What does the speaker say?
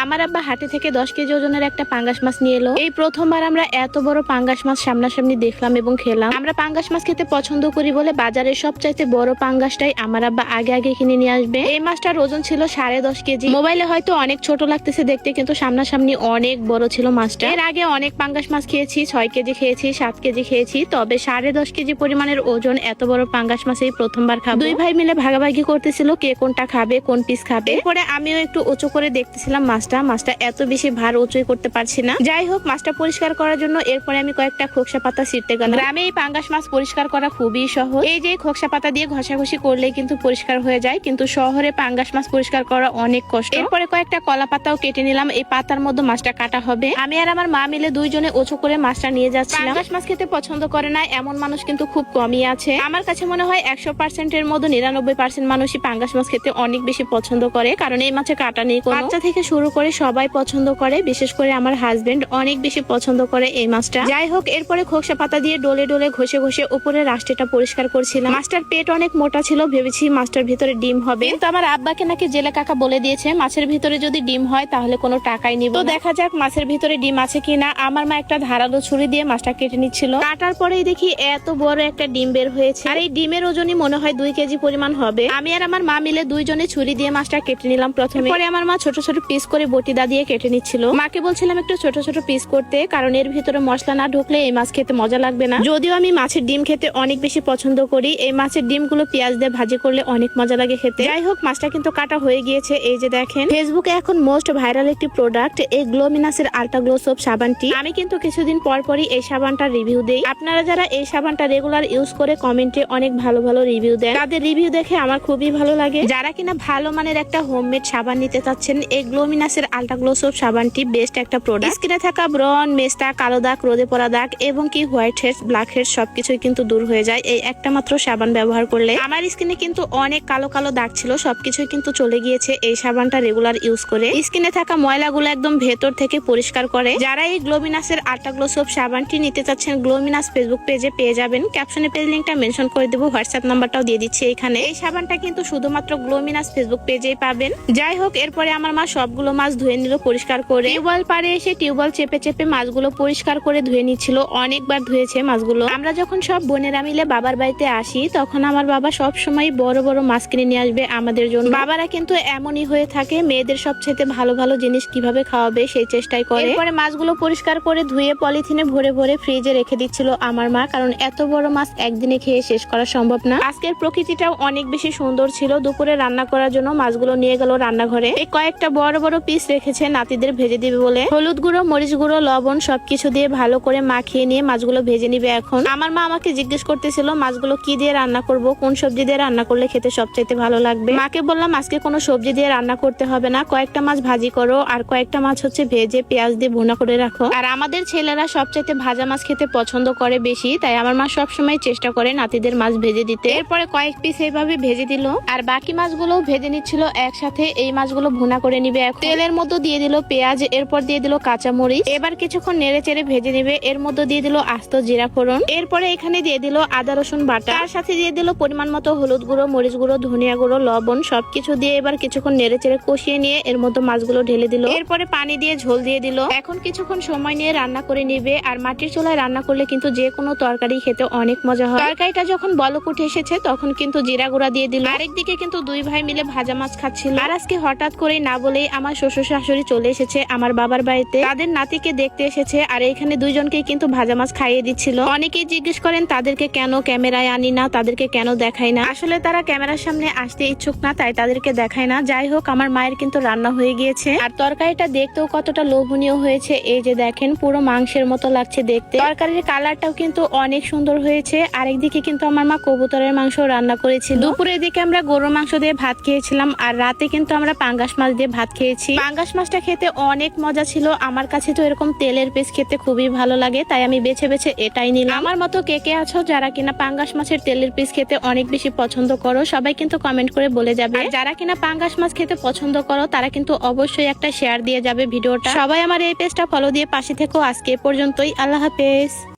আমার আব্বা হাটে থেকে 10 কেজি ওজনের একটা পাঙ্গাস মাছ নিয়ে এলো। এই প্রথমবার আমরা এত বড় পাঙ্গাস মাছ সামনাসামনি দেখলাম এবং খেলাম। আমরা পাঙ্গাস মাছ খেতে পছন্দ করি বলে বাজারের সবচাইতে বড় পাঙ্গাসটাই আমার আব্বা আগে আগে কিনে নিয়ে আসবে। এই মাছটার ওজন ছিল 10.5 কেজি। মোবাইলে হয়তো অনেক ছোট লাগতেছে দেখতে, কিন্তু সামনাসামনি অনেক বড় ছিল মাছটা। এর আগে অনেক পাঙ্গাস মাছ খেয়েছি, 6 কেজি খেয়েছি, 7 কেজি খেয়েছি, তবে 10.5 কেজি পরিমাণের ওজন এত বড় পাঙ্গাস মাছ এই প্রথমবার খাবো। দুই ভাই মিলে ভাগাভাগি করতেছিল কে কোনটা খাবে, কোন পিস খাবে। এরপরে আমিও একটু উঁচু করে দেখতেছিলাম মাছটা এত বেশি ভার উঁচুই করতে পারছি না। যাই হোক, মাছটা পরিষ্কার করার জন্য এরপরে আমি কয়েকটা খোকসা পাতা ছিঁড়তে গেলাম। গ্রামে এই পাঙ্গাস মাছ পরিষ্কার করা খুবই সহজ। এই যে খোকসা পাতা দিয়ে ঘষাঘষি করলেই কিন্তু পরিষ্কার হয়ে যায়, কিন্তু শহরে পাঙ্গাস মাছ পরিষ্কার করা অনেক কষ্ট। এরপরে কয়েকটা কলা পাতাও কেটে নিলাম। এই পাতার মধ্যে মাছটা কাটা হবে। আমি আর আমার মা মিলে দুইজনে উঁচু করে মাছটা নিয়ে যাচ্ছিলাম। পাঙ্গাস মাছ খেতে পছন্দ করে না এমন মানুষ কিন্তু খুব কমই আছে। আমার কাছে মনে হয় 100% এর মধ্যে 99% মানুষই পাঙ্গাস মাছ খেতে অনেক বেশি পছন্দ করে, কারণ এই মাছে কাটা নেই। বাচ্চা থেকে শুরু করে সবাই পছন্দ করে, বিশেষ করে আমার হাজবেন্ড অনেক বেশি পছন্দ করে এই মাছটা। যাই হোক, এরপরে খোকসা পাতা দিয়ে ডলে ডলে ঘষে ঘষে উপরে রাষ্ট্রটা পরিষ্কার করছিলাম। মাছটার পেট অনেক মোটা ছিল, ভেবেছি মাছটার ভিতরে ডিম হবে, কিন্তু আমার আব্বাকে নাকি জেলে কাকা বলে দিয়েছে মাছের ভিতরে যদি ডিম হয় তাহলে কোনো টাকাই নিব। তো দেখা যাক মাছের ভিতরে ডিম আছে কিনা। আমার মা একটা ধারালো ছুরি দিয়ে মাছটা কেটে নিচ্ছিল। কাটার পরেই দেখি এত বড় একটা ডিম বের হয়েছে, আর এই ডিমের ওজনই মনে হয় 2 কেজি পরিমাণ হবে। আমি আর আমার মা মিলে দুইজনে ছুরি দিয়ে মাছটা কেটে নিলাম প্রথমে। পরে আমার মা ছোট ছোট পিস করে বটিদা দিয়ে কেটে নিচ্ছিল। মাকে বলছিলাম একটু ছোট ছোট পিস করতে, কারণ এর ভিতরে মশলা না ঢুকলে এই মাছ খেতে মজা লাগবে না। যদিও আমি মাছের ডিম খেতে অনেক বেশি পছন্দ করি, এই মাছের ডিমগুলো পেঁয়াজ দিয়ে ভাজি করলে অনেক মজা লাগে খেতে। যাই হোক, মাছটা কিন্তু কাটা হয়ে গিয়েছে। এই যে দেখেন, ফেসবুকে এখন মোস্ট ভাইরাল একটি প্রোডাক্ট এই গ্লোমিনাসের আল্ট্রা গ্লো সোপ সাবানটি। আমি কিন্তু কিছুদিন পর পরই এই সাবানটার রিভিউ দেই। আপনারা যারা এই সাবানটা রেগুলার ইউজ করে কমেন্টে অনেক ভালো ভালো রিভিউ দেন, তাদের রিভিউ দেখে আমার খুবই ভালো লাগে। যারা কিনা ভালো মানের একটা হোমমেড সাবান নিতে চাচ্ছেন, এই গ্লোমিনাসের আল্ট্রা গ্লো সোপ সাবানটি বেস্ট একটা প্রোডাক্ট। স্কিনে থাকা ব্রণ, মেস্তা, কালো দাগ, রোদে পড়া দাগ এবং কি হোয়াইট হেডস, ব্ল্যাক হেডস সবকিছুই কিন্তু দূর হয়ে যায় এই একটা মাত্র সাবান ব্যবহার করলে। আমার স্কিনে কিন্তু অনেক কালো কালো দাগ ছিল, সবকিছুই কিন্তু চলে গিয়েছে এই সাবানটা রেগুলার ইউজ করে। স্কিনে থাকা ময়লাগুলো একদম ভেতর থেকে পরিষ্কার করে। যারা এই গ্লোমিনাসের আল্ট্রা গ্লো সোপ সাবানটি নিতে চাচ্ছেন, গ্লোমিনাস ফেসবুক পেজে পেয়ে যাবেন। ক্যাপশনে পেজ লিংকটা মেনশন করে দেবো, হোয়াটসঅ্যাপ নাম্বারটাও দিয়ে দিচ্ছি এখানে। এই সাবানটা কিন্তু শুধুমাত্র গ্লোমিনাস ফেসবুক পেজেই পাবেন। যাই হোক, এরপরে আমার মা সবগুলো মাছ ধুয়ে নিল পরিষ্কার করে। টিউবওয়েল পাড়ে এসে টিউবওয়েল চেপে চেপে মাছগুলো পরিষ্কার করে ধুয়ে নিচ্ছিল। অনেকবার ধুয়েছে মাছগুলো। আমরা যখন সব বোনেরা মিলে বাবার বাড়িতে আসি, তখন আমার বাবা সব সময় বড় বড় মাছ কিনে নিয়ে আসবে আমাদের জন্য। বাবারা কিন্তু এমনই হয়ে থাকে, মেয়েদের সবচেয়ে ভালো ভালো জিনিস কিভাবে খাওয়াবে সেই চেষ্টাই করে। এরপরে মাছগুলো পরিষ্কার করে ধুয়ে পলিথিনে ভরে ভরে ফ্রিজে রেখে দিচ্ছিল আমার মা, কারণ এত বড় মাছ একদিনে খেয়ে শেষ করা সম্ভব না। আজকের প্রকৃতিটাও অনেক বেশি সুন্দর ছিল। দুপুরে রান্না করার জন্য মাছগুলো নিয়ে গেল রান্নাঘরে। এই কয়েকটা বড় বড় পিস রেখেছে নাতিদের ভেজে দিবে বলে। হলুদ গুঁড়ো, মরিচ গুঁড়ো, লবণ সবকিছু দিয়ে ভালো করে মাখিয়ে নিয়ে মাছগুলো ভেজে নিবে। এখন আমার মা আমাকে জিজ্ঞেস করতেছিল মাছগুলো কি দিয়ে রান্না করব, কোন সবজি দিয়ে রান্না করলে খেতে সবচাইতে ভালো লাগবে। মাকে বললাম আজকে কোনো সবজি দিয়ে রান্না করতে হবে না, কয়েকটা মাছ ভাজি করো আর কয়েকটা মাছ হচ্ছে ভেজে পেঁয়াজ দিয়ে ভুনা করে রাখো। আর আমাদের ছেলেরা সবচাইতে ভাজা মাছ খেতে পছন্দ করে বেশি, তাই আমার মা সবসময় চেষ্টা করে নাতিদের মাছ ভেজে দিতে। এরপরে কয়েক পিস এইভাবে ভেজে দিল, আর বাকি মাছগুলো ভেজে নিচ্ছিল একসাথে। এই মাছগুলো ভুনা করে নিবে। তেলের মধ্যে দিয়ে দিল পেঁয়াজ, এরপর দিয়ে দিল কাঁচা মরিচ। এবার কিছুক্ষণ নেড়ে চেড়ে ভেজে নিবে। এর মধ্যে দিয়ে দিল আস্ত জিরা ফোড়ন। এরপরে এখানে দিয়ে দিল আদা রসুন বাটা, তার সাথে দিয়ে দিল পরিমাণ মতো হলুদ গুঁড়ো, মরিচ গুঁড়ো, ধনিয়া গুঁড়ো, লবণ সবকিছু দিয়ে এবার কিছুক্ষণ নেড়ে চেড়ে কষিয়ে নিয়ে এর মধ্যে মাছগুলো ঢেলে দিল। এরপরে পানি দিয়ে ঝোল দিয়ে দিল। এখন কিছুক্ষণ সময় নিয়ে রান্না করে নিবে। আর মাটির চুলায় রান্না করলে কিন্তু যে কোনো তরকারি খেতে অনেক মজা হয়। তরকারিটা যখন বলক উঠে এসেছে তখন কিন্তু জিরা গুঁড়া দিয়ে দিল। আরেকদিকে কিন্তু দুই ভাই মিলে ভাজা মাছ খাচ্ছিল। আর আজকে হঠাৎ করে না বলেই আমার শ্বশুর শাশুড়ি চলে এসেছে আমার বাবার বাড়িতে, তাদের নাতিকে দেখতে এসেছে। আর এখানে দুইজনকেই কিন্তু ভাজা মাছ খাইয়ে দিচ্ছিল। অনেকেই জিজ্ঞেস করেন তাদেরকে কেন ক্যামেরায় আনি না, তাদেরকে কেন দেখাই না। আসলে তারা ক্যামেরার সামনে আসতে ইচ্ছুক না, তাই তাদেরকে দেখায় না। যাই হোক, আমার মায়ের কিন্তু রান্না হয়ে গিয়েছে। আর তরকারিটা দেখতেও কতটা লোভনীয় হয়েছে। এই যে দেখেন, পুরো মাংসের মতো লাগছে দেখতে। তরকারির কালারটাও কিন্তু অনেক সুন্দর হয়েছে। আরেকদিকে কিন্তু আমার মা কবুতরের মাংস রান্না করেছিল। দুপুরের দিকে আমরা গরুর মাংস দিয়ে ভাত খেয়েছিলাম, আর রাতে কিন্তু আমরা পাঙ্গাস মাছ দিয়ে ভাত খেয়েছি। পাঙ্গাস মাছটা খেতে অনেক মজা ছিল। আমার কাছে তো এরকম তেলের পিস খেতে খুবই ভালো লাগে, তাই আমি বেছে বেছে এটাই নিলাম। আমার মতো কে কে আছো যারা কিনা পাঙ্গাস মাছের তেলের পিস খেতে অনেক বেশি পছন্দ করো, সবাই কিন্তু কমেন্ট করে বলে যাবে। আর যারা কিনা পাঙ্গাস মাছ খেতে পছন্দ করো তারা কিন্তু অবশ্যই একটা শেয়ার দিয়ে যাবে ভিডিওটা। সবাই আমার এই পেজটা ফলো দিয়ে পাশে থেকো। আজকে এ পর্যন্তই, আল্লাহ হাফেজ।